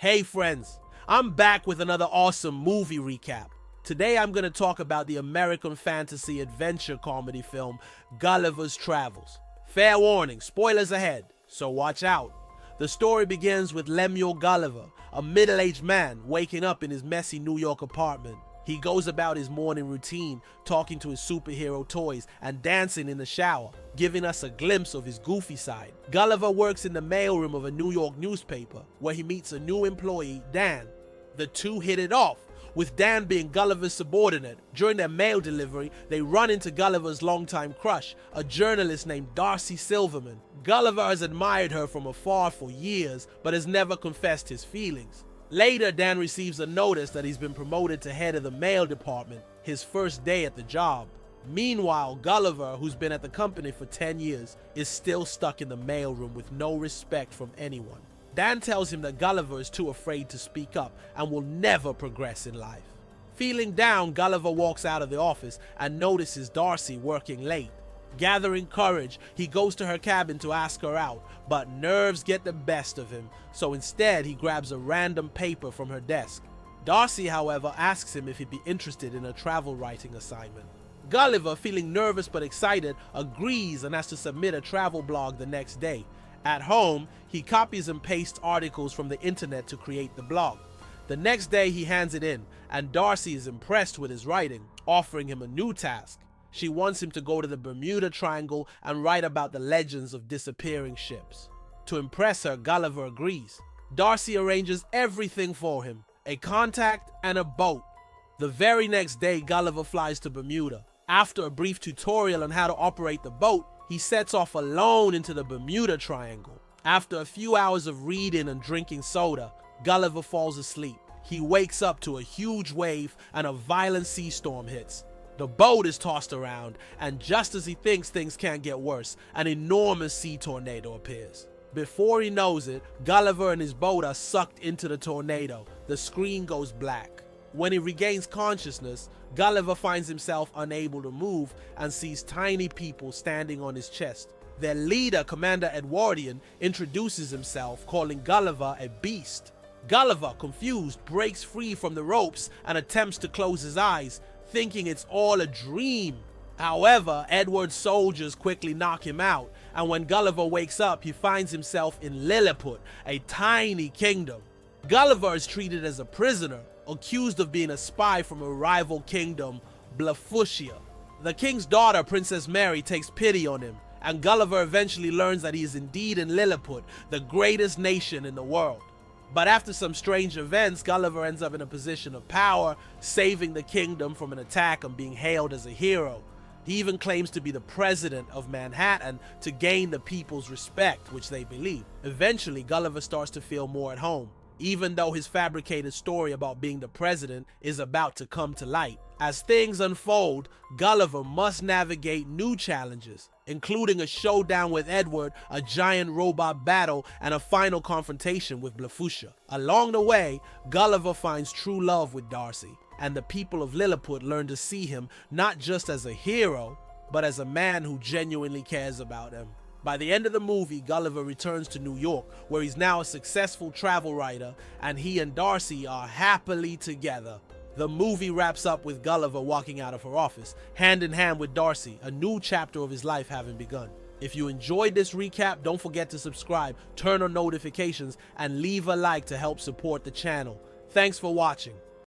Hey friends, I'm back with another awesome movie recap. Today I'm going to talk about the American fantasy adventure comedy film Gulliver's Travels. Fair warning, spoilers ahead, so watch out. The story begins with Lemuel Gulliver, a middle-aged man waking up in his messy New York apartment. He goes about his morning routine, talking to his superhero toys and dancing in the shower, giving us a glimpse of his goofy side. Gulliver works in the mailroom of a New York newspaper, where he meets a new employee, Dan. The two hit it off, with Dan being Gulliver's subordinate. During their mail delivery, they run into Gulliver's longtime crush, a journalist named Darcy Silverman. Gulliver has admired her from afar for years, but has never confessed his feelings. Later, Dan receives a notice that he's been promoted to head of the mail department, his first day at the job. Meanwhile, Gulliver, who's been at the company for 10 years, is still stuck in the mailroom with no respect from anyone. Dan tells him that Gulliver is too afraid to speak up and will never progress in life. Feeling down, Gulliver walks out of the office and notices Darcy working late. Gathering courage, he goes to her cabin to ask her out, but nerves get the best of him, so instead he grabs a random paper from her desk. Darcy, however, asks him if he'd be interested in a travel writing assignment. Gulliver, feeling nervous but excited, agrees and has to submit a travel blog the next day. At home, he copies and pastes articles from the internet to create the blog. The next day he hands it in, and Darcy is impressed with his writing, offering him a new task. She wants him to go to the Bermuda Triangle and write about the legends of disappearing ships. To impress her, Gulliver agrees. Darcy arranges everything for him, a contact and a boat. The very next day, Gulliver flies to Bermuda. After a brief tutorial on how to operate the boat, he sets off alone into the Bermuda Triangle. After a few hours of reading and drinking soda, Gulliver falls asleep. He wakes up to a huge wave and a violent sea storm hits. The boat is tossed around, and just as he thinks things can't get worse, an enormous sea tornado appears. Before he knows it, Gulliver and his boat are sucked into the tornado. The screen goes black. When he regains consciousness, Gulliver finds himself unable to move and sees tiny people standing on his chest. Their leader, Commander Edwardian, introduces himself, calling Gulliver a beast. Gulliver, confused, breaks free from the ropes and attempts to close his eyes, thinking it's all a dream. However, Edward's soldiers quickly knock him out, and when Gulliver wakes up, he finds himself in Lilliput, a tiny kingdom. Gulliver is treated as a prisoner, accused of being a spy from a rival kingdom, Blefuscia. The king's daughter, Princess Mary, takes pity on him, and Gulliver eventually learns that he is indeed in Lilliput, the greatest nation in the world. But after some strange events, Gulliver ends up in a position of power, saving the kingdom from an attack and being hailed as a hero. He even claims to be the president of Manhattan to gain the people's respect, which they believe. Eventually, Gulliver starts to feel more at home, even though his fabricated story about being the president is about to come to light. As things unfold, Gulliver must navigate new challenges, including a showdown with Edward, a giant robot battle, and a final confrontation with Blefuscia. Along the way, Gulliver finds true love with Darcy, and the people of Lilliput learn to see him not just as a hero, but as a man who genuinely cares about them. By the end of the movie, Gulliver returns to New York, where he's now a successful travel writer, and he and Darcy are happily together. The movie wraps up with Gulliver walking out of her office, hand in hand with Darcy, a new chapter of his life having begun. If you enjoyed this recap, don't forget to subscribe, turn on notifications, and leave a like to help support the channel. Thanks for watching.